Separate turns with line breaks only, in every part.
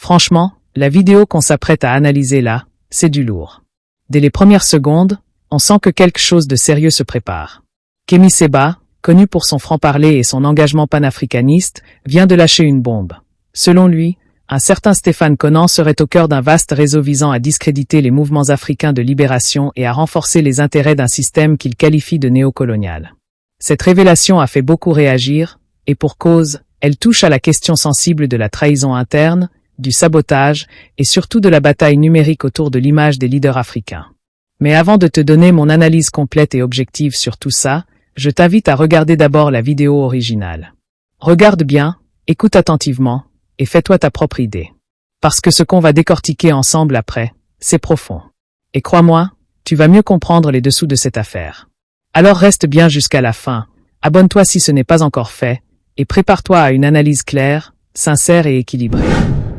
Franchement, la vidéo qu'on s'apprête à analyser là, c'est du lourd. Dès les premières secondes, on sent que quelque chose de sérieux se prépare. Kémy Séba, connu pour son franc-parler et son engagement panafricaniste, vient de lâcher une bombe. Selon lui, un certain Stéphane Konan serait au cœur d'un vaste réseau visant à discréditer les mouvements africains de libération et à renforcer les intérêts d'un système qu'il qualifie de néocolonial. Cette révélation a fait beaucoup réagir, et pour cause, elle touche à la question sensible de la trahison interne, du sabotage et surtout de la bataille numérique autour de l'image des leaders africains. Mais avant de te donner mon analyse complète et objective sur tout ça, je t'invite à regarder d'abord la vidéo originale. Regarde bien, écoute attentivement, et fais-toi ta propre idée. Parce que ce qu'on va décortiquer ensemble après, c'est profond. Et crois-moi, tu vas mieux comprendre les dessous de cette affaire. Alors reste bien jusqu'à la fin, abonne-toi si ce n'est pas encore fait, et prépare-toi à une analyse claire, sincère et équilibrée.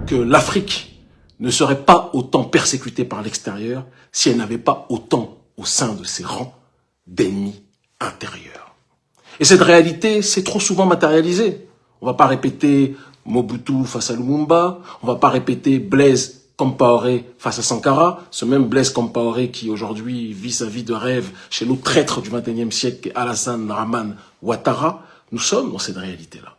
Que l'Afrique ne serait pas autant persécutée par l'extérieur si elle n'avait pas autant au sein de ses rangs d'ennemis intérieurs. Et cette réalité s'est trop souvent matérialisée. On ne va pas répéter Mobutu face à Lumumba, on ne va pas répéter Blaise Compaoré face à Sankara, ce même Blaise Compaoré qui aujourd'hui vit sa vie de rêve chez l'autre traître du XXIe siècle, Alassane Dramane Ouattara. Nous sommes dans cette réalité-là.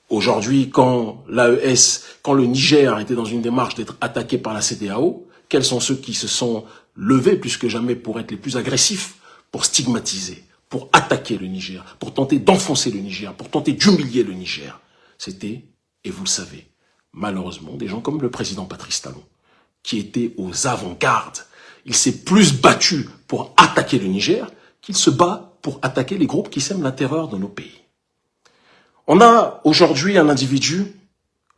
Aujourd'hui, quand l'AES, quand le Niger était dans une démarche d'être attaqué par la CEDEAO, quels sont ceux qui se sont levés plus que jamais pour être les plus agressifs, pour stigmatiser, pour attaquer le Niger, pour tenter d'enfoncer le Niger, pour tenter d'humilier le Niger? C'était, et vous le savez, malheureusement, des gens comme le président Patrice Talon, qui étaient aux avant-gardes. Il s'est plus battu pour attaquer le Niger qu'il se bat pour attaquer les groupes qui sèment la terreur dans nos pays. On a aujourd'hui un individu,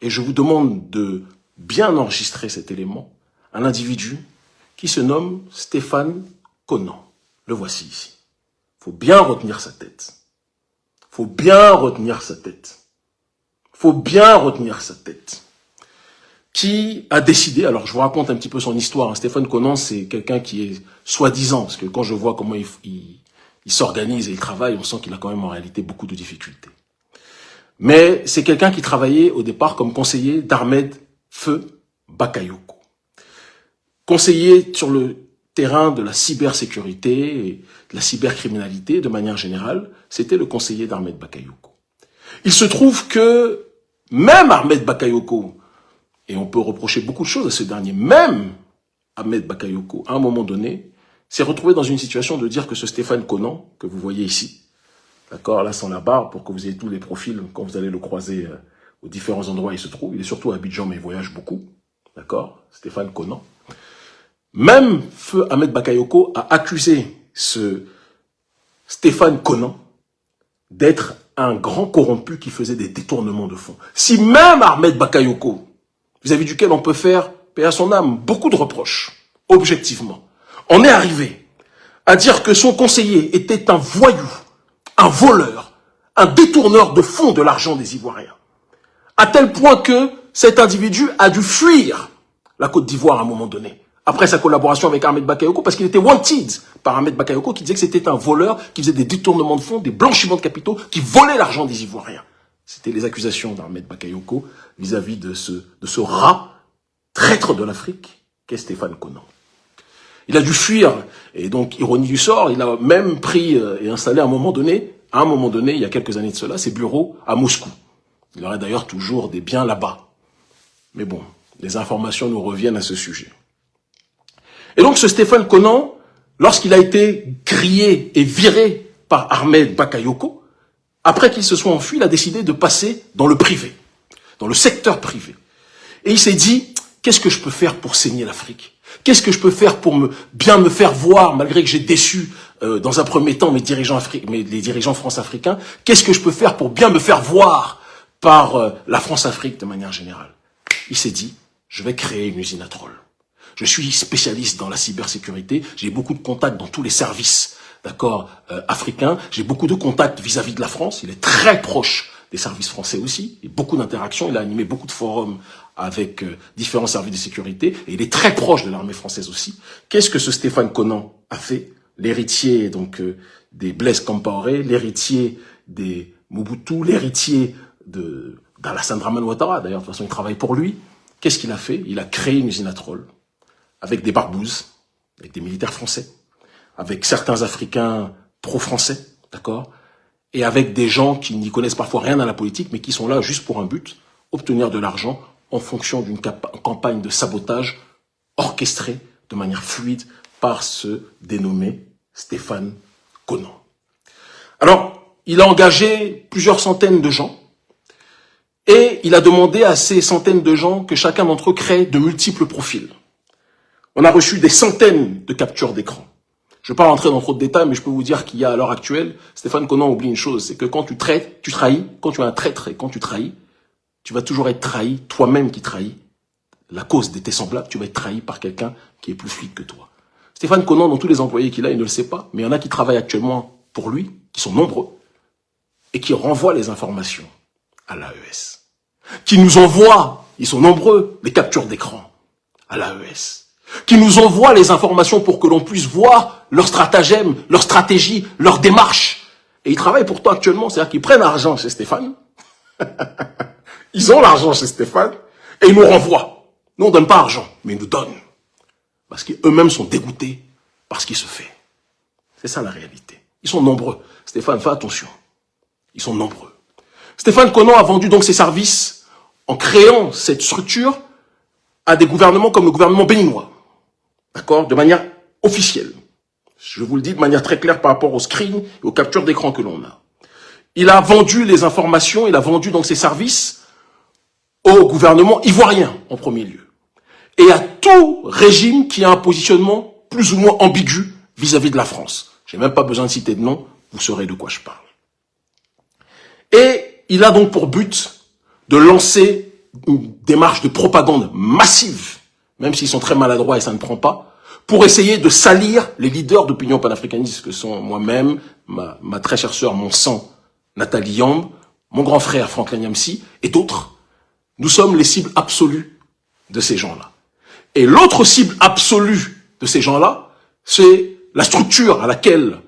et je vous demande de bien enregistrer cet élément, un individu qui se nomme Stéphane Konan. Le voici ici. Faut bien retenir sa tête. Faut bien retenir sa tête. Faut bien retenir sa tête. Qui a décidé, alors je vous raconte un petit peu son histoire. Stéphane Konan, c'est quelqu'un qui est soi-disant, parce que quand je vois comment il s'organise et il travaille, on sent qu'il a quand même en réalité beaucoup de difficultés. Mais c'est quelqu'un qui travaillait au départ comme conseiller d'Ahmed Feu Bakayoko. Conseiller sur le terrain de la cybersécurité et de la cybercriminalité de manière générale, c'était le conseiller d'Ahmed Bakayoko. Il se trouve que même Ahmed Bakayoko, et on peut reprocher beaucoup de choses à ce dernier, même Ahmed Bakayoko, à un moment donné, s'est retrouvé dans une situation de dire que ce Stéphane Konan, que vous voyez ici, d'accord, là sans la barre, pour que vous ayez tous les profils quand vous allez le croiser aux différents endroits où il se trouve. Il est surtout à Abidjan, mais il voyage beaucoup. D'accord, Stéphane Konan. Même Feu Ahmed Bakayoko a accusé ce Stéphane Konan d'être un grand corrompu qui faisait des détournements de fonds. Si même Ahmed Bakayoko, vis-à-vis duquel on peut faire, paix à son âme, beaucoup de reproches, objectivement, on est arrivé à dire que son conseiller était un voyou, un voleur, un détourneur de fonds de l'argent des Ivoiriens. À tel point que cet individu a dû fuir la Côte d'Ivoire à un moment donné, après sa collaboration avec Ahmed Bakayoko, parce qu'il était wanted par Ahmed Bakayoko, qui disait que c'était un voleur, qui faisait des détournements de fonds, des blanchiments de capitaux, qui volait l'argent des Ivoiriens. C'était les accusations d'Ahmed Bakayoko vis-à-vis de ce rat traître de l'Afrique qu'est Stéphane Konan. Il a dû fuir, et donc, ironie du sort, il a même pris et installé à un moment donné, il y a quelques années de cela, ses bureaux à Moscou. Il aurait d'ailleurs toujours des biens là-bas. Mais bon, les informations nous reviennent à ce sujet. Et donc ce Stéphane Konan, lorsqu'il a été grillé et viré par Ahmed Bakayoko, après qu'il se soit enfui, il a décidé de passer dans le privé, dans le secteur privé. Et il s'est dit, qu'est-ce que je peux faire pour saigner l'Afrique ? Qu'est-ce que je peux faire pour bien me faire voir, malgré que j'ai déçu dans un premier temps les dirigeants france-africains, qu'est-ce que je peux faire pour bien me faire voir par la France-Afrique de manière générale? Il s'est dit, je vais créer une usine à trolls. Je suis spécialiste dans la cybersécurité, j'ai beaucoup de contacts dans tous les services, d'accord, africains, j'ai beaucoup de contacts vis-à-vis de la France, il est très proche des services français aussi, et beaucoup d'interactions, il a animé beaucoup de forums avec différents services de sécurité, et il est très proche de l'armée française aussi. Qu'est-ce que ce Stéphane Konan a fait? L'héritier donc des Blaise Compaoré, l'héritier des Mobutu, l'héritier d'Alassane Dramane Ouattara, d'ailleurs de toute façon il travaille pour lui. qu'est-ce qu'il a fait? Il a créé une usine à troll avec des barbouzes, avec des militaires français, avec certains Africains pro-français, d'accord? Et avec des gens qui n'y connaissent parfois rien à la politique, mais qui sont là juste pour un but, obtenir de l'argent en fonction d'une campagne de sabotage orchestrée de manière fluide par ce dénommé Stéphane Conan. Alors, il a engagé plusieurs centaines de gens et il a demandé à ces centaines de gens que chacun d'entre eux crée de multiples profils. On a reçu des centaines de captures d'écran. Je ne vais pas rentrer dans trop de détails, mais je peux vous dire qu'il y a à l'heure actuelle, Stéphane Conan oublie une chose, c'est que quand tu trahis, quand tu es un traître et quand tu trahis, tu vas toujours être trahi, toi-même qui trahis, la cause de tes semblables, tu vas être trahi par quelqu'un qui est plus fluide que toi. Stéphane Conan, dans tous les employés qu'il a, il ne le sait pas, mais il y en a qui travaillent actuellement pour lui, qui sont nombreux, et qui renvoient les informations à l'AES. Qui nous envoient, ils sont nombreux, les captures d'écran à l'AES. Qui nous envoient les informations pour que l'on puisse voir leur stratagème, leur stratégie, leur démarche. Et ils travaillent pour toi actuellement, c'est-à-dire qu'ils prennent l'argent chez Stéphane, ils ont l'argent chez Stéphane, et ils nous renvoient. Nous, on ne donne pas argent, mais ils nous donnent. Parce qu'eux-mêmes sont dégoûtés par ce qui se fait. C'est ça la réalité. Ils sont nombreux. Stéphane, fais attention. Ils sont nombreux. Stéphane Conan a vendu donc ses services en créant cette structure à des gouvernements comme le gouvernement béninois. D'accord? De manière officielle. Je vous le dis de manière très claire par rapport aux screens et aux captures d'écran que l'on a. Il a vendu les informations, il a vendu donc ses services au gouvernement ivoirien en premier lieu. Et à tout régime qui a un positionnement plus ou moins ambigu vis-à-vis de la France. J'ai même pas besoin de citer de nom, vous saurez de quoi je parle. Et il a donc pour but de lancer une démarche de propagande massive, même s'ils sont très maladroits et ça ne prend pas, pour essayer de salir les leaders d'opinion panafricaniste que sont moi-même, ma très chère sœur, mon sang, Nathalie Yamb, mon grand frère Franklin Nyamsi et d'autres. Nous sommes les cibles absolues de ces gens-là. Et l'autre cible absolue de ces gens-là, c'est la structure à laquelle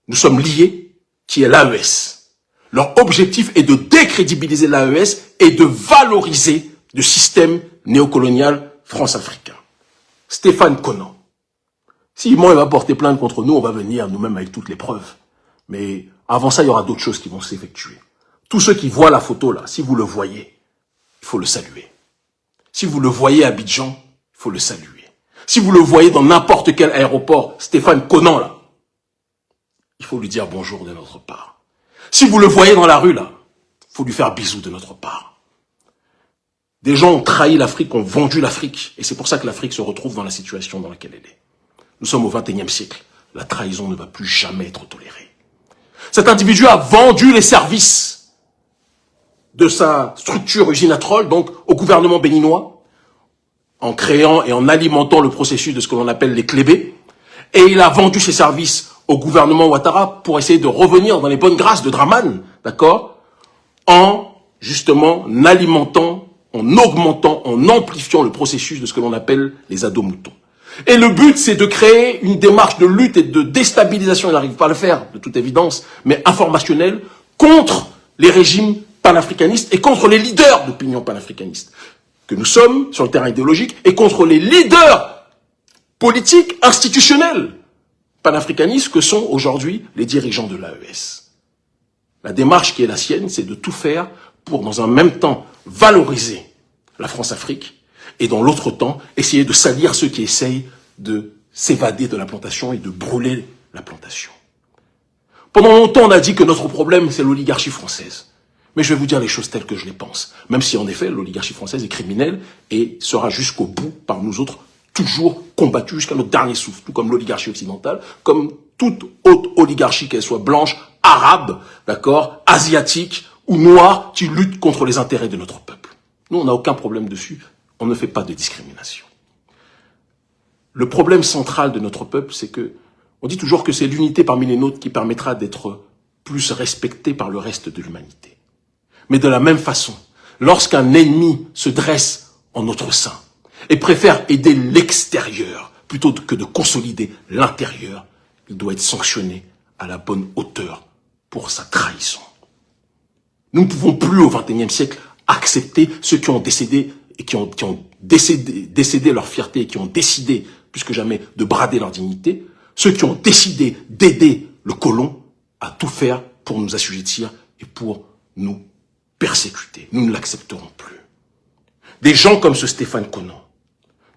nous sommes liés, qui est l'AES. Leur objectif est de décrédibiliser l'AES et de valoriser le système néocolonial france-africain. Stéphane Conan. Si moi il va porter plainte contre nous, on va venir nous-mêmes avec toutes les preuves. Mais avant ça, il y aura d'autres choses qui vont s'effectuer. Tous ceux qui voient la photo là, si vous le voyez, il faut le saluer. Si vous le voyez à Abidjan, il faut le saluer. Si vous le voyez dans n'importe quel aéroport, Stéphane Conan là, il faut lui dire bonjour de notre part. Si vous le voyez dans la rue là, il faut lui faire bisous de notre part. Des gens ont trahi l'Afrique, ont vendu l'Afrique, et c'est pour ça que l'Afrique se retrouve dans la situation dans laquelle elle est. Nous sommes au XXIe siècle. La trahison ne va plus jamais être tolérée. Cet individu a vendu les services de sa structure usine à troll, donc au gouvernement béninois, en créant et en alimentant le processus de ce que l'on appelle les clébés, et il a vendu ses services au gouvernement Ouattara pour essayer de revenir dans les bonnes grâces de Dramane, d'accord, en justement alimentant, en augmentant, en amplifiant le processus de ce que l'on appelle les ados-moutons. Et le but, c'est de créer une démarche de lutte et de déstabilisation, il n'arrive pas à le faire, de toute évidence, mais informationnelle, contre les régimes panafricanistes et contre les leaders d'opinion panafricaniste que nous sommes sur le terrain idéologique et contre les leaders politiques, institutionnels panafricanistes que sont aujourd'hui les dirigeants de l'AES. La démarche qui est la sienne, c'est de tout faire pour, dans un même temps, valoriser la France-Afrique et dans l'autre temps, essayer de salir ceux qui essayent de s'évader de la plantation et de brûler la plantation. Pendant longtemps, on a dit que notre problème, c'est l'oligarchie française. Mais je vais vous dire les choses telles que je les pense. Même si, en effet, l'oligarchie française est criminelle et sera jusqu'au bout, par nous autres, toujours combattue jusqu'à notre dernier souffle. Tout comme l'oligarchie occidentale, comme toute autre oligarchie, qu'elle soit blanche, arabe, d'accord, asiatique ou noire, qui lutte contre les intérêts de notre peuple. Nous, on n'a aucun problème dessus. On ne fait pas de discrimination. Le problème central de notre peuple, c'est que on dit toujours que c'est l'unité parmi les nôtres qui permettra d'être plus respecté par le reste de l'humanité. Mais de la même façon, lorsqu'un ennemi se dresse en notre sein et préfère aider l'extérieur plutôt que de consolider l'intérieur, il doit être sanctionné à la bonne hauteur pour sa trahison. Nous ne pouvons plus au XXIe siècle accepter ceux qui ont décidé et qui ont décédé leur fierté et qui ont décidé, plus que jamais, de brader leur dignité, ceux qui ont décidé d'aider le colon à tout faire pour nous assujettir et pour nous persécuter. Nous ne l'accepterons plus. Des gens comme ce Stéphane Konan,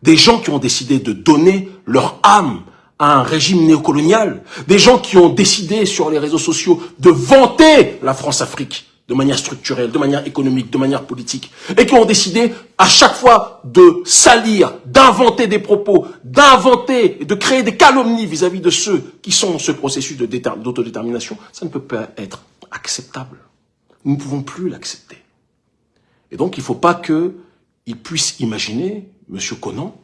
des gens qui ont décidé de donner leur âme à un régime néocolonial, des gens qui ont décidé sur les réseaux sociaux de vanter la France-Afrique de manière structurelle, de manière économique, de manière politique, et qui ont décidé à chaque fois de salir, d'inventer des propos, d'inventer et de créer des calomnies vis-à-vis de ceux qui sont dans ce processus d'autodétermination, ça ne peut pas être acceptable. Nous ne pouvons plus l'accepter. Et donc, il ne faut pas qu'il puisse imaginer, M. Konan,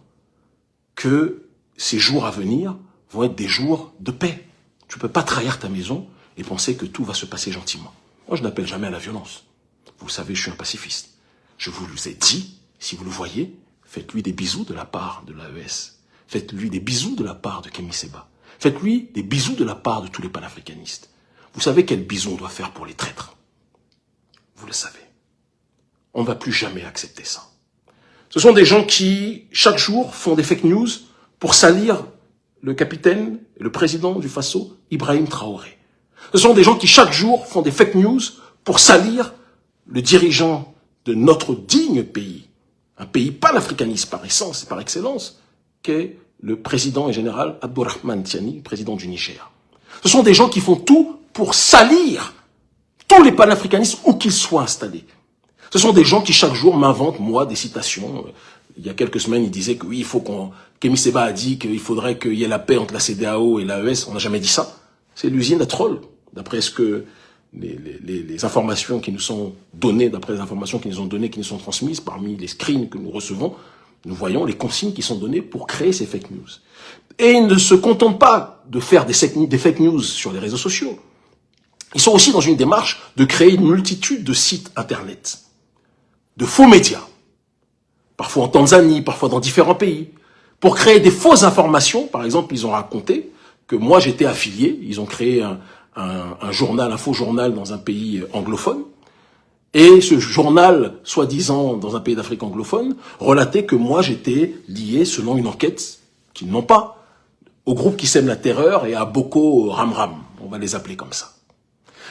que ces jours à venir vont être des jours de paix. Tu ne peux pas trahir ta maison et penser que tout va se passer gentiment. Moi, je n'appelle jamais à la violence. Vous le savez, je suis un pacifiste. Je vous ai dit, si vous le voyez, faites-lui des bisous de la part de l'AES. Faites-lui des bisous de la part de Kémy Séba. Faites-lui des bisous de la part de tous les panafricanistes. Vous savez quel bisou on doit faire pour les traîtres. Vous le savez. On ne va plus jamais accepter ça. Ce sont des gens qui, chaque jour, font des fake news pour salir le capitaine et le président du Faso, Ibrahim Traoré. Ce sont des gens qui, chaque jour, font des fake news pour salir le dirigeant de notre digne pays, un pays panafricaniste par essence et par excellence, qu'est le président et général Abdourahmane Tiani, président du Niger. Ce sont des gens qui font tout pour salir tous les panafricanistes où qu'ils soient installés. Ce sont des gens qui, chaque jour, m'inventent, moi, des citations. Il y a quelques semaines, il disait que oui, il faut Kémy Séba a dit qu'il faudrait qu'il y ait la paix entre la CEDEAO et l'AES. On n'a jamais dit ça. C'est l'usine à troll. D'après ce que les informations qui nous sont données, d'après les informations qui nous ont données, qui nous sont transmises, parmi les screens que nous recevons, nous voyons les consignes qui sont données pour créer ces fake news. Et ils ne se contentent pas de faire des fake news sur les réseaux sociaux. Ils sont aussi dans une démarche de créer une multitude de sites internet, de faux médias, parfois en Tanzanie, parfois dans différents pays, pour créer des fausses informations. Par exemple, ils ont raconté que moi j'étais affilié, ils ont créé un journal, un faux journal dans un pays anglophone, et ce journal, soi-disant dans un pays d'Afrique anglophone, relatait que moi j'étais lié, selon une enquête qu'ils n'ont pas, au groupe qui sème la terreur et à Boko Haram, on va les appeler comme ça.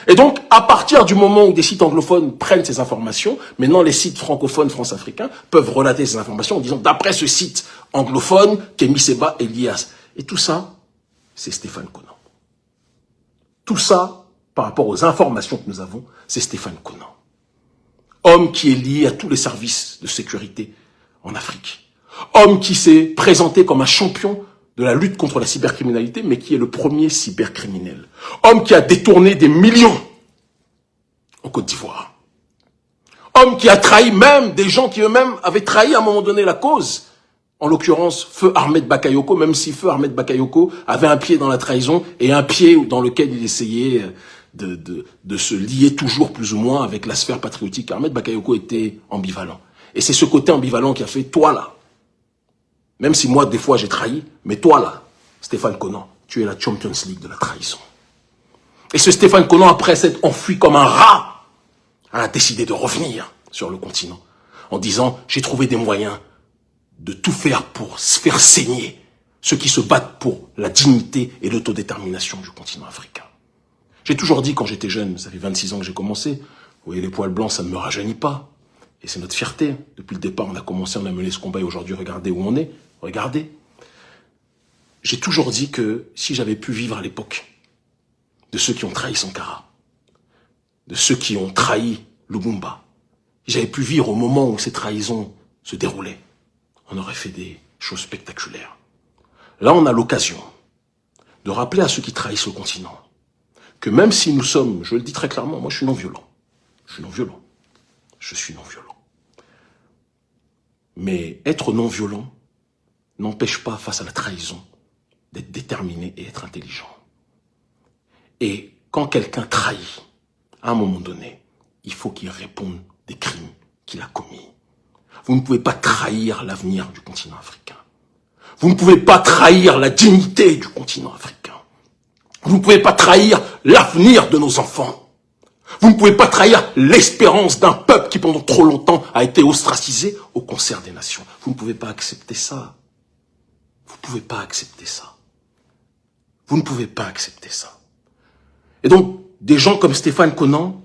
Et donc, à partir du moment où des sites anglophones prennent ces informations, maintenant les sites francophones, france-africains, peuvent relater ces informations en disant, d'après ce site anglophone, Kémy Séba est lié à... Et tout ça, c'est Stéphane Konan. Tout ça, par rapport aux informations que nous avons, c'est Stéphane Konan. Homme qui est lié à tous les services de sécurité en Afrique. Homme qui s'est présenté comme un champion de la lutte contre la cybercriminalité, mais qui est le premier cybercriminel. Homme qui a détourné des millions en Côte d'Ivoire. Homme qui a trahi même des gens qui eux-mêmes avaient trahi à un moment donné la cause. En l'occurrence, Feu Ahmed Bakayoko, même si Feu Ahmed Bakayoko avait un pied dans la trahison et un pied dans lequel il essayait de se lier toujours plus ou moins avec la sphère patriotique. Ahmed Bakayoko était ambivalent. Et c'est ce côté ambivalent qui a fait, toi là, même si moi des fois j'ai trahi, mais toi là, Stéphane Konan, tu es la Champions League de la trahison. Et ce Stéphane Konan, après s'être enfui comme un rat, a décidé de revenir sur le continent en disant, j'ai trouvé des moyens de tout faire pour se faire saigner ceux qui se battent pour la dignité et l'autodétermination du continent africain. J'ai toujours dit quand j'étais jeune, ça fait 26 ans que j'ai commencé, vous voyez les poils blancs, ça ne me rajeunit pas. Et c'est notre fierté. Depuis le départ, on a commencé, on a mené ce combat et aujourd'hui, regardez où on est. Regardez. J'ai toujours dit que si j'avais pu vivre à l'époque de ceux qui ont trahi Sankara, de ceux qui ont trahi Lumumba, si j'avais pu vivre au moment où ces trahisons se déroulaient, on aurait fait des choses spectaculaires. Là, on a l'occasion de rappeler à ceux qui trahissent le continent que même si nous sommes, je le dis très clairement, moi je suis non-violent. Je suis non-violent. Je suis non-violent. Mais être non-violent n'empêche pas, face à la trahison, d'être déterminé et être intelligent. Et quand quelqu'un trahit, à un moment donné, il faut qu'il réponde des crimes qu'il a commis. Vous ne pouvez pas trahir l'avenir du continent africain. Vous ne pouvez pas trahir la dignité du continent africain. Vous ne pouvez pas trahir l'avenir de nos enfants. Vous ne pouvez pas trahir l'espérance d'un peuple qui pendant trop longtemps a été ostracisé au concert des nations. Vous ne pouvez pas accepter ça. Vous ne pouvez pas accepter ça. Vous ne pouvez pas accepter ça. Et donc, des gens comme Stéphane Conan,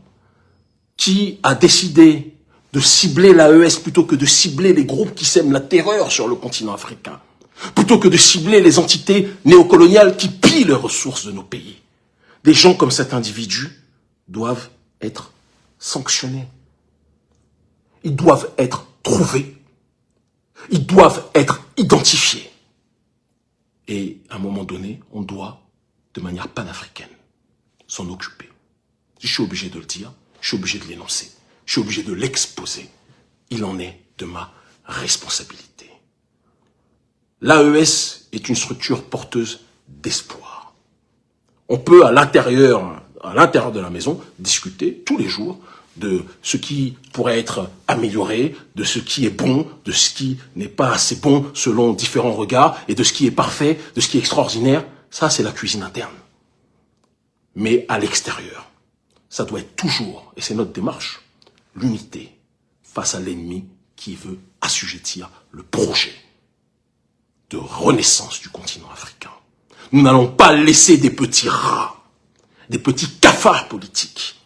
qui a décidé de cibler l'AES plutôt que de cibler les groupes qui sèment la terreur sur le continent africain, plutôt que de cibler les entités néocoloniales qui pillent les ressources de nos pays. Des gens comme cet individu doivent être sanctionnés. Ils doivent être trouvés. Ils doivent être identifiés. Et à un moment donné, on doit, de manière panafricaine, s'en occuper. Je suis obligé de le dire, je suis obligé de l'énoncer, je suis obligé de l'exposer. Il en est de ma responsabilité. L'AES est une structure porteuse d'espoir. On peut, à l'intérieur de la maison, discuter tous les jours de ce qui pourrait être amélioré, de ce qui est bon, de ce qui n'est pas assez bon selon différents regards, et de ce qui est parfait, de ce qui est extraordinaire. Ça, c'est la cuisine interne. Mais à l'extérieur, ça doit être toujours, et c'est notre démarche, l'unité face à l'ennemi qui veut assujettir le projet de renaissance du continent africain. Nous n'allons pas laisser des petits rats, des petits cafards politiques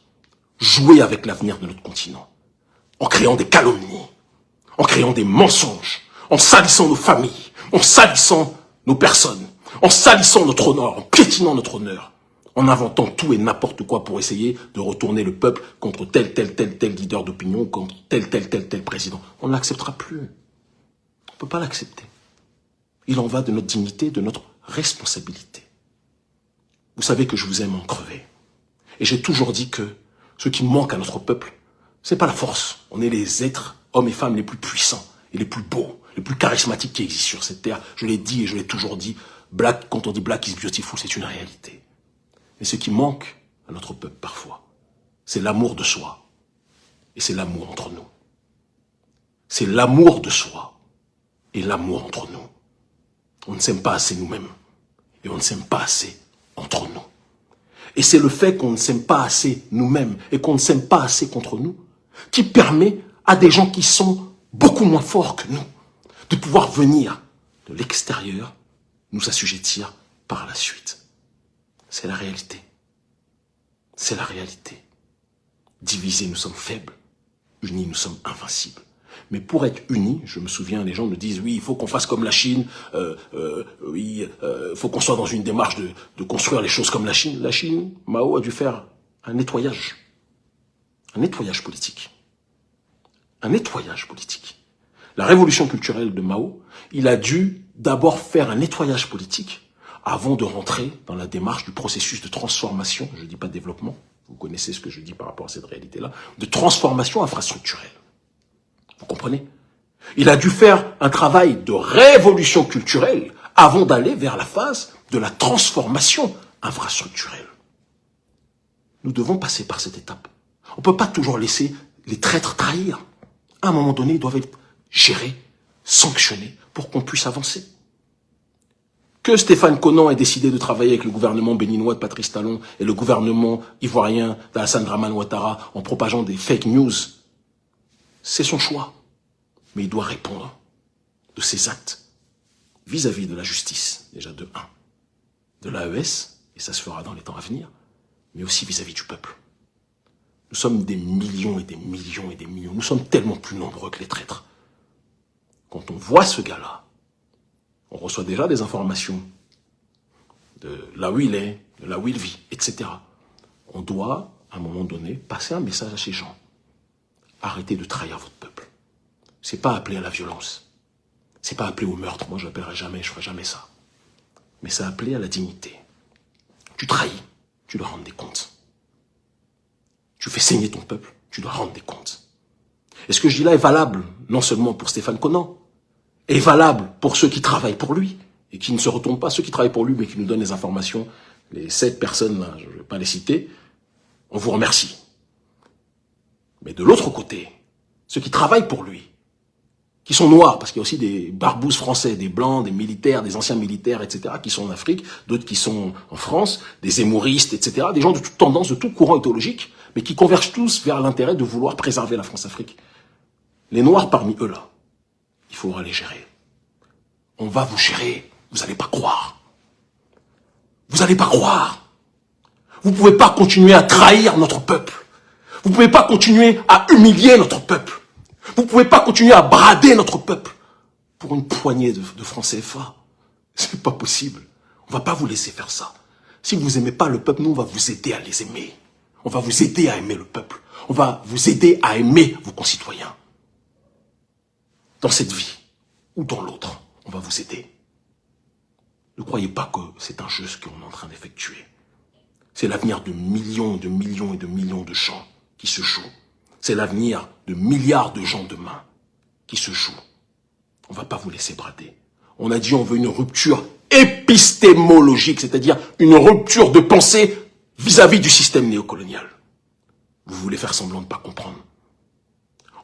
jouer avec l'avenir de notre continent, en créant des calomnies, en créant des mensonges, en salissant nos familles, en salissant nos personnes, en salissant notre honneur, en piétinant notre honneur, en inventant tout et n'importe quoi pour essayer de retourner le peuple contre tel leader d'opinion, contre tel président. On ne l'acceptera plus. On ne peut pas l'accepter. Il en va de notre dignité, de notre responsabilité. Vous savez que je vous aime en crever. Et j'ai toujours dit que ce qui manque à notre peuple, c'est pas la force. On est les êtres, hommes et femmes, les plus puissants et les plus beaux, les plus charismatiques qui existent sur cette terre. Je l'ai dit et je l'ai toujours dit. Quand on dit black is beautiful, c'est une réalité. Mais ce qui manque à notre peuple parfois, c'est l'amour de soi. Et c'est l'amour entre nous. C'est l'amour de soi et l'amour entre nous. On ne s'aime pas assez nous-mêmes. Et on ne s'aime pas assez entre nous. Et c'est le fait qu'on ne s'aime pas assez nous-mêmes et qu'on ne s'aime pas assez contre nous qui permet à des gens qui sont beaucoup moins forts que nous de pouvoir venir de l'extérieur nous assujettir par la suite. C'est la réalité. C'est la réalité. Divisés, nous sommes faibles. Unis, nous sommes invincibles. Mais pour être unis, je me souviens, les gens me disent, oui, il faut qu'on fasse comme la Chine, faut qu'on soit dans une démarche de construire les choses comme la Chine. La Chine, Mao a dû faire un nettoyage politique. Un nettoyage politique. La révolution culturelle de Mao, il a dû d'abord faire un nettoyage politique avant de rentrer dans la démarche du processus de transformation, je ne dis pas de développement, vous connaissez ce que je dis par rapport à cette réalité-là, de transformation infrastructurelle. Vous comprenez? Il a dû faire un travail de révolution culturelle avant d'aller vers la phase de la transformation infrastructurelle. Nous devons passer par cette étape. On ne peut pas toujours laisser les traîtres trahir. À un moment donné, ils doivent être gérés, sanctionnés pour qu'on puisse avancer. Que Stéphane Conan ait décidé de travailler avec le gouvernement béninois de Patrice Talon et le gouvernement ivoirien d'Alassane Dramane Ouattara en propageant des fake news, c'est son choix. Mais il doit répondre de ses actes vis-à-vis de la justice, déjà de 1, de l'AES, et ça se fera dans les temps à venir, mais aussi vis-à-vis du peuple. Nous sommes des millions et des millions et des millions. Nous sommes tellement plus nombreux que les traîtres. Quand on voit ce gars-là, on reçoit déjà des informations de là où il est, de là où il vit, etc. On doit, à un moment donné, passer un message à ces gens. Arrêtez de trahir votre peuple. C'est pas appeler à la violence. C'est pas appeler au meurtre. Moi, je n'appellerai jamais, je ferai jamais ça. Mais c'est appeler à la dignité. Tu trahis, tu dois rendre des comptes. Tu fais saigner ton peuple, tu dois rendre des comptes. Et ce que je dis là est valable, non seulement pour Stéphane Conan, est valable pour ceux qui travaillent pour lui, et qui ne se retournent pas, ceux qui travaillent pour lui, mais qui nous donnent les informations, les 7 personnes, là, je ne vais pas les citer, on vous remercie. Mais de l'autre côté, ceux qui travaillent pour lui, qui sont noirs, parce qu'il y a aussi des barbouzes français, des blancs, des militaires, des anciens militaires, etc., qui sont en Afrique, d'autres qui sont en France, des zémouristes, etc., des gens de toute tendance, de tout courant idéologique, mais qui convergent tous vers l'intérêt de vouloir préserver la France-Afrique. Les Noirs parmi eux, là, il faudra les gérer. On va vous gérer, vous n'allez pas croire. Vous n'allez pas croire. Vous ne pouvez pas continuer à trahir notre peuple. Vous ne pouvez pas continuer à humilier notre peuple. Vous ne pouvez pas continuer à brader notre peuple pour une poignée de francs CFA. C'est pas possible. On va pas vous laisser faire ça. Si vous aimez pas le peuple, nous, on va vous aider à les aimer. On va vous aider à aimer le peuple. On va vous aider à aimer vos concitoyens. Dans cette vie ou dans l'autre, on va vous aider. Ne croyez pas que c'est un jeu ce qu'on est en train d'effectuer. C'est l'avenir de millions et de millions et de millions de gens qui se jouent. C'est l'avenir de milliards de gens demain qui se jouent. On va pas vous laisser brader. On a dit on veut une rupture épistémologique, c'est-à-dire une rupture de pensée vis-à-vis du système néocolonial. Vous voulez faire semblant de ne pas comprendre.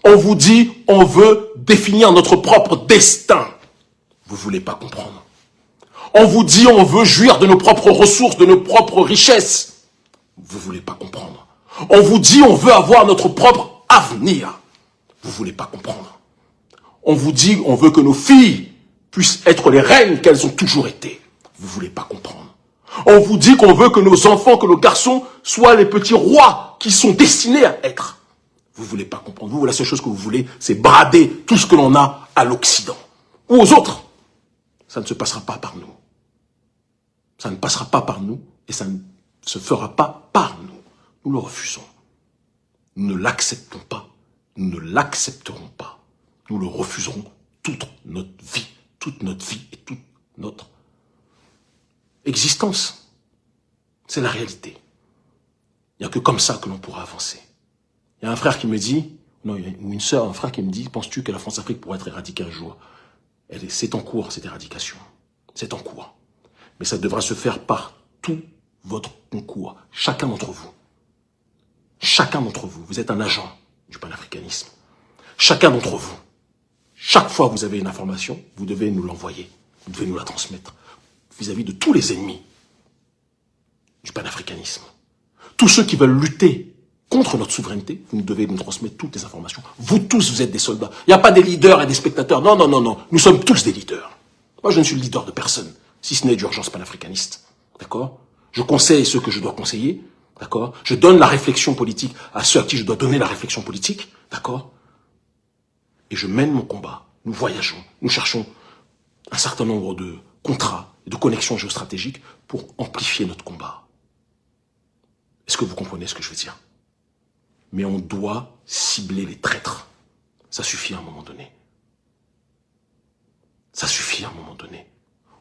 On vous dit on veut définir notre propre destin. Vous voulez pas comprendre. On vous dit on veut jouir de nos propres ressources, de nos propres richesses. Vous voulez pas comprendre. On vous dit on veut avoir notre propre avenir. Vous voulez pas comprendre. On vous dit on veut que nos filles puissent être les reines qu'elles ont toujours été. Vous voulez pas comprendre. On vous dit qu'on veut que nos enfants, que nos garçons soient les petits rois qui sont destinés à être. Vous voulez pas comprendre. Vous, la seule chose que vous voulez, c'est brader tout ce que l'on a à l'Occident. Ou aux autres. Ça ne se passera pas par nous. Ça ne passera pas par nous et ça ne se fera pas par nous. Nous le refusons. Nous ne l'acceptons pas. Nous ne l'accepterons pas. Nous le refuserons toute notre vie et toute notre existence. C'est la réalité. Il n'y a que comme ça que l'on pourra avancer. Il y a un frère qui me dit, non, ou une sœur, un frère qui me dit, penses-tu que la France-Afrique pourrait être éradiquée un jour? C'est en cours, cette éradication. C'est en cours. Mais ça devra se faire par tout votre concours. Chacun d'entre vous. Chacun d'entre vous. Vous êtes un agent du panafricanisme. Chacun d'entre vous. Chaque fois que vous avez une information, vous devez nous l'envoyer. Vous devez nous la transmettre. Vis-à-vis de tous les ennemis du panafricanisme. Tous ceux qui veulent lutter contre notre souveraineté, vous devez nous transmettre toutes les informations. Vous tous, vous êtes des soldats. Il n'y a pas des leaders et des spectateurs. Non, non, non, non. Nous sommes tous des leaders. Moi, je ne suis le leader de personne, si ce n'est d'urgence panafricaniste. D'accord? Je conseille ceux que je dois conseiller. D'accord? Je donne la réflexion politique à ceux à qui je dois donner la réflexion politique. D'accord? Et je mène mon combat. Nous voyageons. Nous cherchons un certain nombre de contrats et de connexions géostratégiques pour amplifier notre combat. Est-ce que vous comprenez ce que je veux dire? Mais on doit cibler les traîtres. Ça suffit à un moment donné. Ça suffit à un moment donné.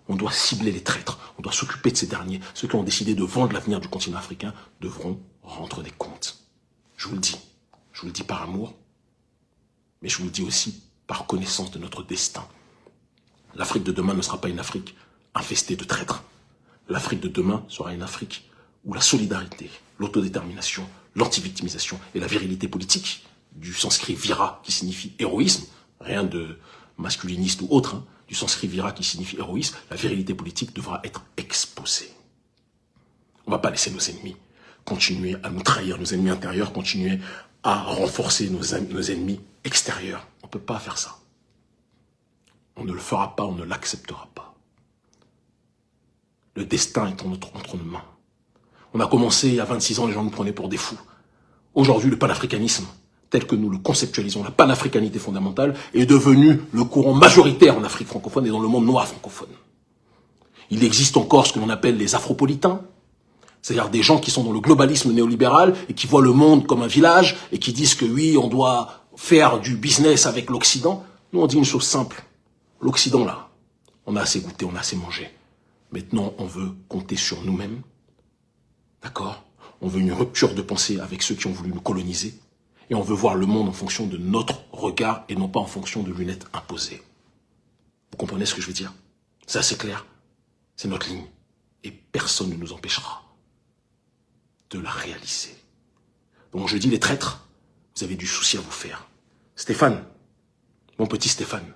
On doit cibler les traîtres. On doit s'occuper de ces derniers. Ceux qui ont décidé de vendre l'avenir du continent africain devront rendre des comptes. Je vous le dis. Je vous le dis par amour. Mais je vous le dis aussi par connaissance de notre destin. L'Afrique de demain ne sera pas une Afrique infestée de traîtres. L'Afrique de demain sera une Afrique où la solidarité, l'autodétermination, l'antivictimisation et la virilité politique, du sanskrit vira qui signifie héroïsme, rien de masculiniste ou autre, hein, du sanskrit vira qui signifie héroïsme, la virilité politique devra être exposée. On ne va pas laisser nos ennemis continuer à nous trahir, nos ennemis intérieurs, continuer à renforcer nos ennemis extérieurs. On ne peut pas faire ça. On ne le fera pas, on ne l'acceptera pas. Le destin est entre nos mains. On a commencé il y a 26 ans, les gens nous prenaient pour des fous. Aujourd'hui, le panafricanisme, tel que nous le conceptualisons, la panafricanité fondamentale, est devenu le courant majoritaire en Afrique francophone et dans le monde noir francophone. Il existe encore ce que l'on appelle les afropolitains, c'est-à-dire des gens qui sont dans le globalisme néolibéral et qui voient le monde comme un village et qui disent que oui, on doit faire du business avec l'Occident. Nous, on dit une chose simple. L'Occident, là, on a assez goûté, on a assez mangé. Maintenant, on veut compter sur nous-mêmes. D'accord? On veut une rupture de pensée avec ceux qui ont voulu nous coloniser. Et on veut voir le monde en fonction de notre regard et non pas en fonction de lunettes imposées. Vous comprenez ce que je veux dire? C'est assez clair. C'est notre ligne. Et personne ne nous empêchera de la réaliser. Donc je dis les traîtres, vous avez du souci à vous faire. Stéphane, mon petit Stéphane,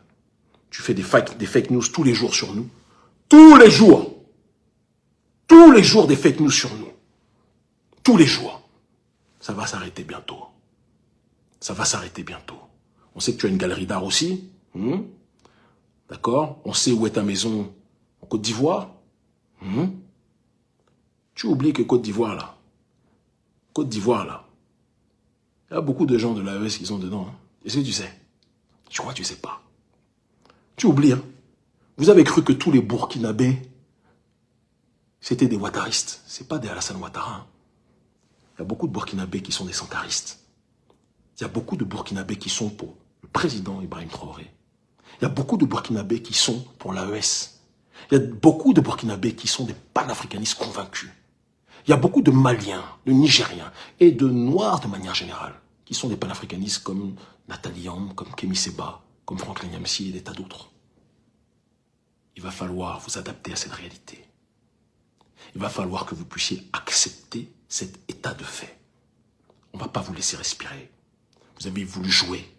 tu fais des fake news tous les jours sur nous. Tous les jours. Tous les jours des fake news sur nous. Tous les jours. ça va s'arrêter bientôt. Ça va s'arrêter bientôt. On sait que tu as une galerie d'art aussi. D'accord? On sait où est ta maison en Côte d'Ivoire. Tu oublies que Côte d'Ivoire, là, il y a beaucoup de gens de l'AES qui sont dedans. Est-ce que tu sais? Je crois que tu sais pas. Tu oublies, hein? Vous avez cru que tous les Burkinabés, c'était des ouattaristes. C'est pas des Alassane Ouattara. Hein. Il y a beaucoup de Burkinabés qui sont des sankaristes. Il y a beaucoup de Burkinabés qui sont pour le président Ibrahim Traoré. Il y a beaucoup de Burkinabés qui sont pour l'AES. Il y a beaucoup de Burkinabés qui sont des panafricanistes convaincus. Il y a beaucoup de Maliens, de Nigériens et de Noirs de manière générale qui sont des panafricanistes comme Nathalie Yamb, comme Kémy Séba, comme Franklin Nyamsi et des tas d'autres. Il va falloir vous adapter à cette réalité. Il va falloir que vous puissiez accepter cet état de fait. On ne va pas vous laisser respirer. Vous avez voulu jouer.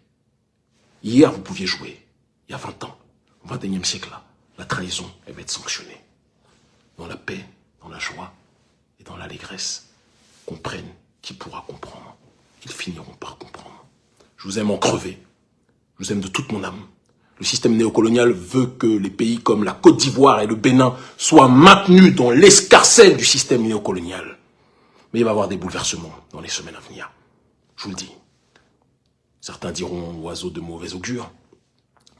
Hier, vous pouviez jouer. Il y a 20 ans, au XXIe siècle, là, la trahison, elle va être sanctionnée. Dans la paix, dans la joie et dans l'allégresse, comprennent qui pourra comprendre. Ils finiront par comprendre. Je vous aime en crever. Je vous aime de toute mon âme. Le système néocolonial veut que les pays comme la Côte d'Ivoire et le Bénin soient maintenus dans l'escarcelle du système néocolonial. Mais il va y avoir des bouleversements dans les semaines à venir. Je vous le dis. Certains diront oiseau de mauvais augure.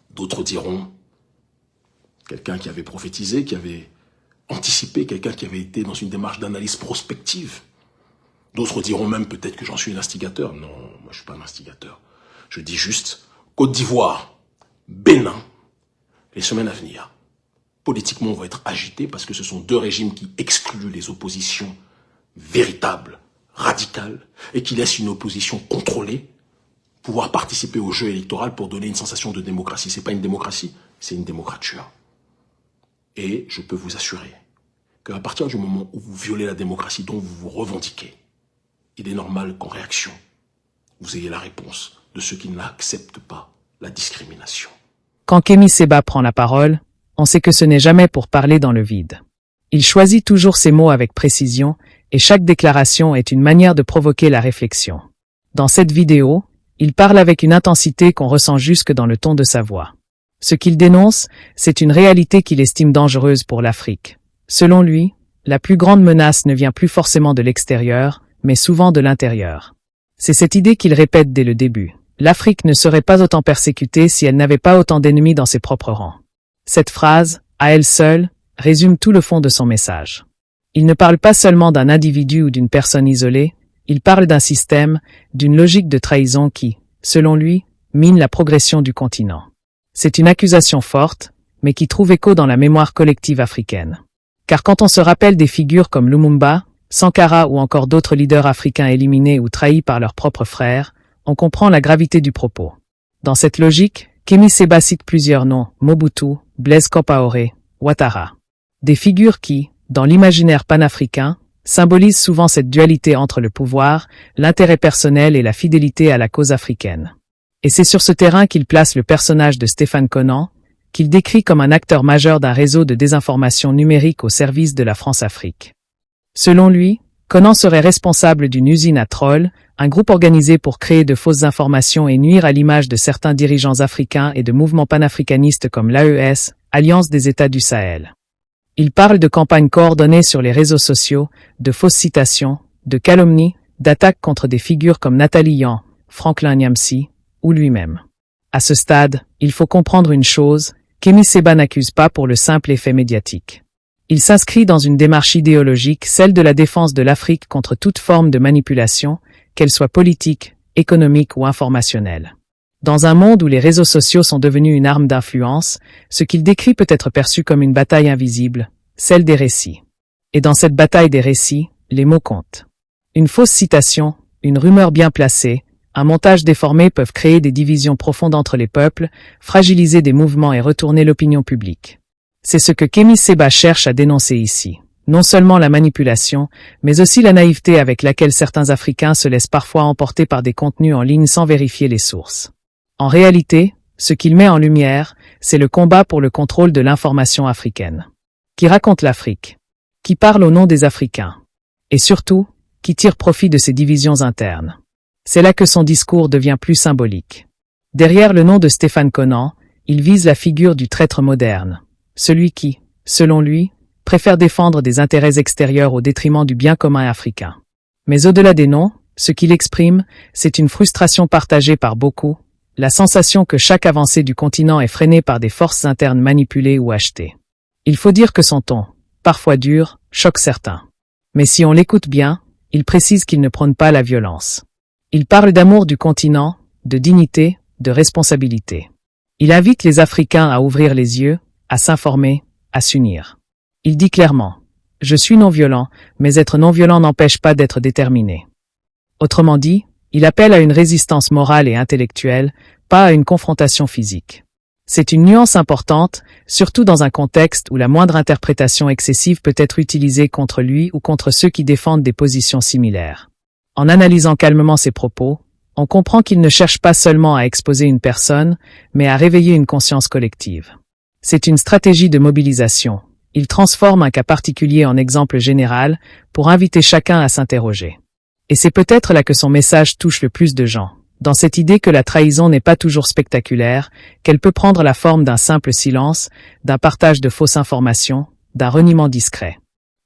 D'autres diront quelqu'un qui avait prophétisé, qui avait anticipé, quelqu'un qui avait été dans une démarche d'analyse prospective. D'autres diront même peut-être que j'en suis un instigateur. Non, moi je ne suis pas un instigateur. Je dis juste Côte d'Ivoire, Bénin, les semaines à venir, politiquement, vont être agités parce que ce sont deux régimes qui excluent les oppositions véritables, radicales, et qui laissent une opposition contrôlée pouvoir participer au jeu électoral pour donner une sensation de démocratie. C'est pas une démocratie, c'est une démocrature. Et je peux vous assurer qu'à partir du moment où vous violez la démocratie dont vous vous revendiquez, il est normal qu'en réaction, vous ayez la réponse de ceux qui n'acceptent pas la discrimination.
Quand Kémy Séba prend la parole, on sait que ce n'est jamais pour parler dans le vide. Il choisit toujours ses mots avec précision, et chaque déclaration est une manière de provoquer la réflexion. Dans cette vidéo, il parle avec une intensité qu'on ressent jusque dans le ton de sa voix. Ce qu'il dénonce, c'est une réalité qu'il estime dangereuse pour l'Afrique. Selon lui, la plus grande menace ne vient plus forcément de l'extérieur, mais souvent de l'intérieur. C'est cette idée qu'il répète dès le début. L'Afrique ne serait pas autant persécutée si elle n'avait pas autant d'ennemis dans ses propres rangs. Cette phrase, à elle seule, résume tout le fond de son message. Il ne parle pas seulement d'un individu ou d'une personne isolée, il parle d'un système, d'une logique de trahison qui, selon lui, mine la progression du continent. C'est une accusation forte, mais qui trouve écho dans la mémoire collective africaine. Car quand on se rappelle des figures comme Lumumba, Sankara ou encore d'autres leaders africains éliminés ou trahis par leurs propres frères, on comprend la gravité du propos. Dans cette logique, Kémy Séba cite plusieurs noms, Mobutu, Blaise Compaoré, Ouattara. Des figures qui, dans l'imaginaire panafricain, symbolisent souvent cette dualité entre le pouvoir, l'intérêt personnel et la fidélité à la cause africaine. Et c'est sur ce terrain qu'il place le personnage de Stéphane Conan, qu'il décrit comme un acteur majeur d'un réseau de désinformation numérique au service de la France-Afrique. Selon lui, Conan serait responsable d'une usine à trolls, un groupe organisé pour créer de fausses informations et nuire à l'image de certains dirigeants africains et de mouvements panafricanistes comme l'AES, Alliance des États du Sahel. Il parle de campagnes coordonnées sur les réseaux sociaux, de fausses citations, de calomnies, d'attaques contre des figures comme Nathalie Yamb, Franklin Nyamsi, ou lui-même. À ce stade, il faut comprendre une chose, Kémy Séba n'accuse pas pour le simple effet médiatique. Il s'inscrit dans une démarche idéologique, celle de la défense de l'Afrique contre toute forme de manipulation, qu'elle soit politique, économique ou informationnelle. Dans un monde où les réseaux sociaux sont devenus une arme d'influence, ce qu'il décrit peut être perçu comme une bataille invisible, celle des récits. Et dans cette bataille des récits, les mots comptent. Une fausse citation, une rumeur bien placée, un montage déformé peuvent créer des divisions profondes entre les peuples, fragiliser des mouvements et retourner l'opinion publique. C'est ce que Kémy Séba cherche à dénoncer ici. Non seulement la manipulation, mais aussi la naïveté avec laquelle certains Africains se laissent parfois emporter par des contenus en ligne sans vérifier les sources. En réalité, ce qu'il met en lumière, c'est le combat pour le contrôle de l'information africaine. Qui raconte l'Afrique. Qui parle au nom des Africains. Et surtout, qui tirent profit de ces divisions internes. C'est là que son discours devient plus symbolique. Derrière le nom de Stéphane Conant, il vise la figure du traître moderne, celui qui, selon lui, préfère défendre des intérêts extérieurs au détriment du bien commun africain. Mais au-delà des noms, ce qu'il exprime, c'est une frustration partagée par beaucoup, la sensation que chaque avancée du continent est freinée par des forces internes manipulées ou achetées. Il faut dire que son ton, parfois dur, choque certains. Mais si on l'écoute bien, il précise qu'il ne prône pas la violence. Il parle d'amour du continent, de dignité, de responsabilité. Il invite les Africains à ouvrir les yeux, à s'informer, à s'unir. Il dit clairement « Je suis non-violent, mais être non-violent n'empêche pas d'être déterminé ». Autrement dit, il appelle à une résistance morale et intellectuelle, pas à une confrontation physique. C'est une nuance importante, surtout dans un contexte où la moindre interprétation excessive peut être utilisée contre lui ou contre ceux qui défendent des positions similaires. En analysant calmement ses propos, on comprend qu'il ne cherche pas seulement à exposer une personne, mais à réveiller une conscience collective. C'est une stratégie de mobilisation. Il transforme un cas particulier en exemple général pour inviter chacun à s'interroger. Et c'est peut-être là que son message touche le plus de gens, dans cette idée que la trahison n'est pas toujours spectaculaire, qu'elle peut prendre la forme d'un simple silence, d'un partage de fausses informations, d'un reniement discret.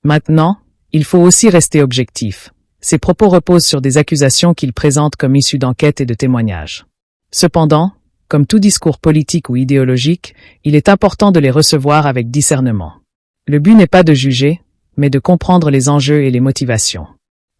Maintenant, il faut aussi rester objectif. Ses propos reposent sur des accusations qu'il présente comme issues d'enquêtes et de témoignages. Cependant, comme tout discours politique ou idéologique, il est important de les recevoir avec discernement. Le but n'est pas de juger, mais de comprendre les enjeux et les motivations.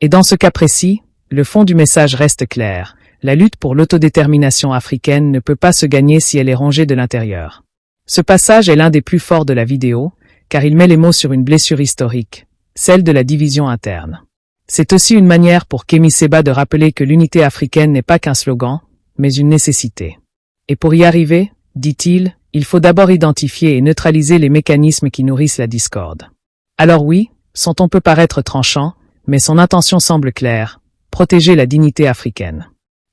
Et dans ce cas précis, le fond du message reste clair. La lutte pour l'autodétermination africaine ne peut pas se gagner si elle est rongée de l'intérieur. Ce passage est l'un des plus forts de la vidéo, car il met les mots sur une blessure historique, celle de la division interne. C'est aussi une manière pour Kémi Séba de rappeler que l'unité africaine n'est pas qu'un slogan, mais une nécessité. Et pour y arriver, dit-il, il faut d'abord identifier et neutraliser les mécanismes qui nourrissent la discorde. Alors oui, son ton peut paraître tranchant, mais son intention semble claire, protéger la dignité africaine.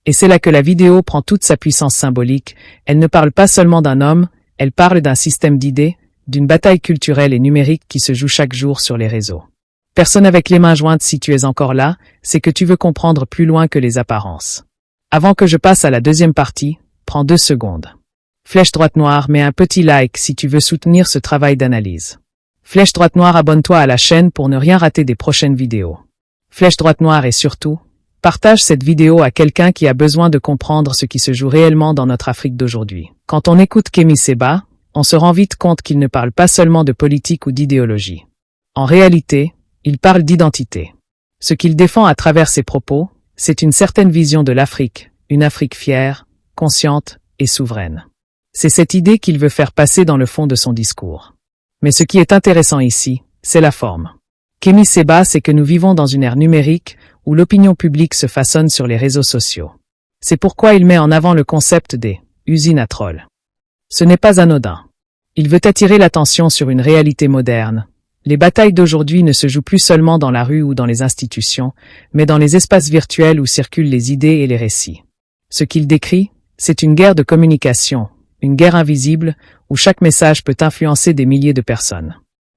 Et c'est là que la vidéo prend toute sa puissance symbolique, elle ne parle pas seulement d'un homme, elle parle d'un système d'idées, d'une bataille culturelle et numérique qui se joue chaque jour sur les réseaux. Personne avec les mains jointes si tu es encore là, c'est que tu veux comprendre plus loin que les apparences. Avant que je passe à la deuxième partie, prends 2 secondes. Flèche droite noire, mets un petit like si tu veux soutenir ce travail d'analyse. Flèche droite noire, abonne-toi à la chaîne pour ne rien rater des prochaines vidéos. Flèche droite noire et surtout, partage cette vidéo à quelqu'un qui a besoin de comprendre ce qui se joue réellement dans notre Afrique d'aujourd'hui. Quand on écoute Kémi Séba, on se rend vite compte qu'il ne parle pas seulement de politique ou d'idéologie. En réalité, il parle d'identité. Ce qu'il défend à travers ses propos, c'est une certaine vision de l'Afrique, une Afrique fière, consciente et souveraine. C'est cette idée qu'il veut faire passer dans le fond de son discours. Mais ce qui est intéressant ici, c'est la forme. Kémi Séba sait que nous vivons dans une ère numérique où l'opinion publique se façonne sur les réseaux sociaux. C'est pourquoi il met en avant le concept des « usines à trolls ». Ce n'est pas anodin. Il veut attirer l'attention sur une réalité moderne. Les batailles d'aujourd'hui ne se jouent plus seulement dans la rue ou dans les institutions, mais dans les espaces virtuels où circulent les idées et les récits. Ce qu'il décrit, c'est une guerre de communication, une guerre invisible, où chaque message peut influencer des milliers de personnes.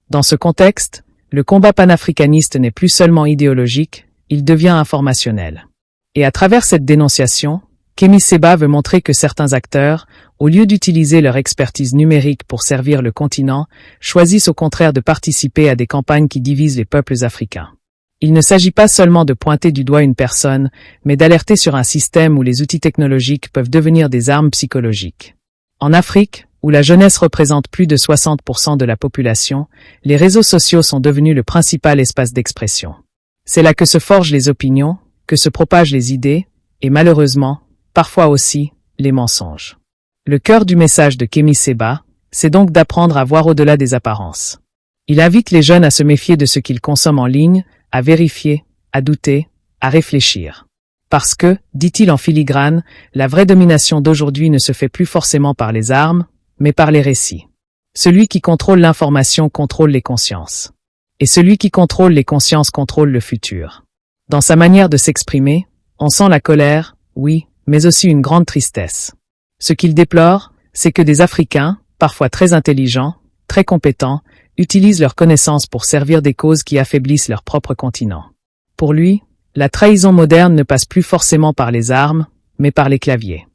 Dans ce contexte, le combat panafricaniste n'est plus seulement idéologique, il devient informationnel. Et à travers cette dénonciation, Kémi Séba veut montrer que certains acteurs, au lieu d'utiliser leur expertise numérique pour servir le continent, choisissent au contraire de participer à des campagnes qui divisent les peuples africains. Il ne s'agit pas seulement de pointer du doigt une personne, mais d'alerter sur un système où les outils technologiques peuvent devenir des armes psychologiques. En Afrique, où la jeunesse représente plus de 60% de la population, les réseaux sociaux sont devenus le principal espace d'expression. C'est là que se forgent les opinions, que se propagent les idées, et malheureusement, parfois aussi, les mensonges. Le cœur du message de Kémi Séba, c'est donc d'apprendre à voir au-delà des apparences. Il invite les jeunes à se méfier de ce qu'ils consomment en ligne, à vérifier, à douter, à réfléchir. Parce que, dit-il en filigrane, la vraie domination d'aujourd'hui ne se fait plus forcément par les armes, mais par les récits. Celui qui contrôle l'information contrôle les consciences. Et celui qui contrôle les consciences contrôle le futur. Dans sa manière de s'exprimer, on sent la colère, oui, mais aussi une grande tristesse. Ce qu'il déplore, c'est que des Africains, parfois très intelligents, très compétents, utilisent leurs connaissances pour servir des causes qui affaiblissent leur propre continent. Pour lui, La trahison moderne ne passe plus forcément par les armes, mais par les claviers.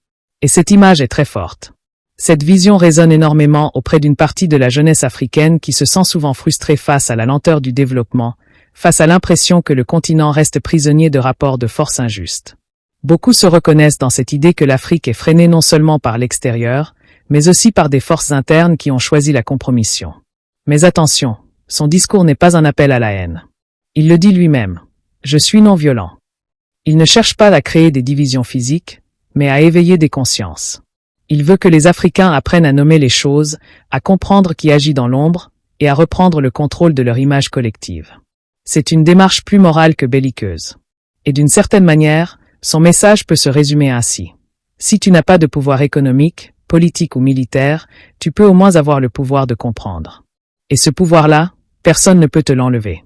Et cette image est très forte. Cette vision résonne énormément auprès d'une partie de la jeunesse africaine qui se sent souvent frustrée face à la lenteur du développement, face à l'impression que le continent reste prisonnier de rapports de force injustes. Beaucoup se reconnaissent dans cette idée que l'Afrique est freinée non seulement par l'extérieur, mais aussi par des forces internes qui ont choisi la compromission. Mais attention, son discours n'est pas un appel à la haine. Il le dit lui-même. Je suis non violent. Il ne cherche pas à créer des divisions physiques, mais à éveiller des consciences. Il veut que les Africains apprennent à nommer les choses, à comprendre qui agit dans l'ombre, et à reprendre le contrôle de leur image collective. C'est une démarche plus morale que belliqueuse. Et d'une certaine manière, son message peut se résumer ainsi. Si tu n'as pas de pouvoir économique, politique ou militaire, tu peux au moins avoir le pouvoir de comprendre. Et ce pouvoir-là, personne ne peut te l'enlever.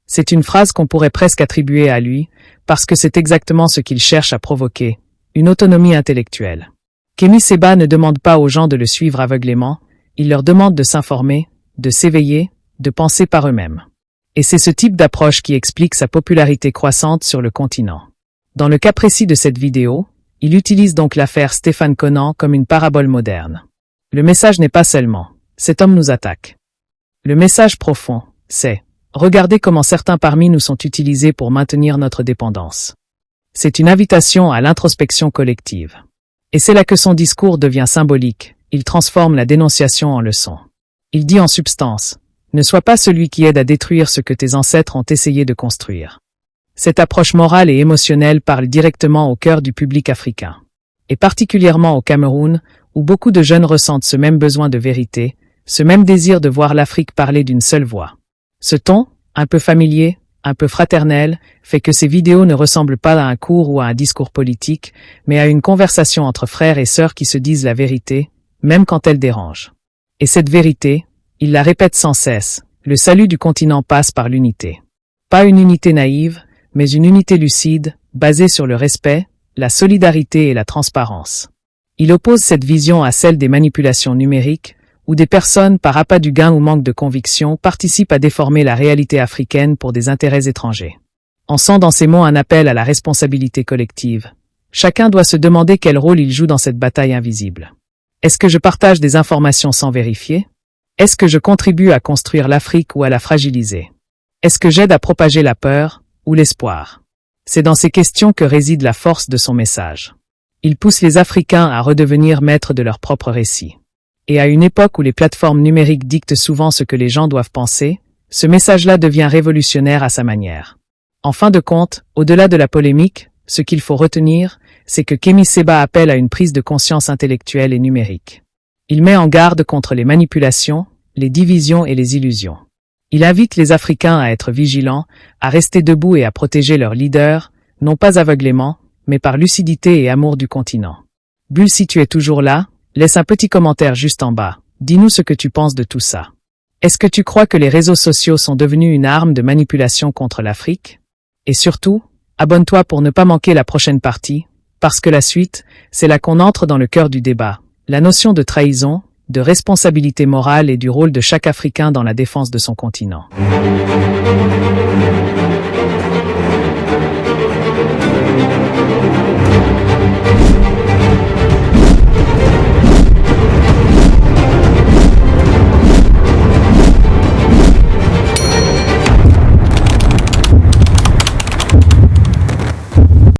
C'est une phrase qu'on pourrait presque attribuer à lui, parce que c'est exactement ce qu'il cherche à provoquer, une autonomie intellectuelle. Kémy Séba ne demande pas aux gens de le suivre aveuglément, il leur demande de s'informer, de s'éveiller, de penser par eux-mêmes. Et c'est ce type d'approche qui explique sa popularité croissante sur le continent. Dans le cas précis de cette vidéo, il utilise donc l'affaire Stéphane Conant comme une parabole moderne. Le message n'est pas seulement « cet homme nous attaque ». Le message profond, c'est « regardez comment certains parmi nous sont utilisés pour maintenir notre dépendance ». C'est une invitation à l'introspection collective. Et c'est là que son discours devient symbolique, il transforme la dénonciation en leçon. Il dit en substance « ne sois pas celui qui aide à détruire ce que tes ancêtres ont essayé de construire ». Cette approche morale et émotionnelle parle directement au cœur du public africain. Et particulièrement au Cameroun, où beaucoup de jeunes ressentent ce même besoin de vérité, ce même désir de voir l'Afrique parler d'une seule voix. Ce ton, un peu familier, un peu fraternel, fait que ces vidéos ne ressemblent pas à un cours ou à un discours politique, mais à une conversation entre frères et sœurs qui se disent la vérité, même quand elle dérange. Et cette vérité, il la répète sans cesse, le salut du continent passe par l'unité. Pas une unité naïve, mais une unité lucide, basée sur le respect, la solidarité et la transparence. Il oppose cette vision à celle des manipulations numériques, où des personnes, par appât du gain ou manque de conviction, participent à déformer la réalité africaine pour des intérêts étrangers. On sent dans ces mots un appel à la responsabilité collective. Chacun doit se demander quel rôle il joue dans cette bataille invisible. Est-ce que je partage des informations sans vérifier? Est-ce que je contribue à construire l'Afrique ou à la fragiliser? Est-ce que j'aide à propager la peur ou l'espoir? C'est dans ces questions que réside la force de son message. Il pousse les Africains à redevenir maîtres de leur propre récit. Et à une époque où les plateformes numériques dictent souvent ce que les gens doivent penser, ce message-là devient révolutionnaire à sa manière. En fin de compte, au-delà de la polémique, ce qu'il faut retenir, c'est que Kémy Séba appelle à une prise de conscience intellectuelle et numérique. Il met en garde contre les manipulations, les divisions et les illusions. Il invite les Africains à être vigilants, à rester debout et à protéger leurs leaders, non pas aveuglément, mais par lucidité et amour du continent. Bull, si tu es toujours là, laisse un petit commentaire juste en bas. Dis-nous ce que tu penses de tout ça. Est-ce que tu crois que les réseaux sociaux sont devenus une arme de manipulation contre l'Afrique? Et surtout, abonne-toi pour ne pas manquer la prochaine partie, parce que la suite, c'est là qu'on entre dans le cœur du débat. La notion de trahison, de responsabilité morale et du rôle de chaque Africain dans la défense de son continent.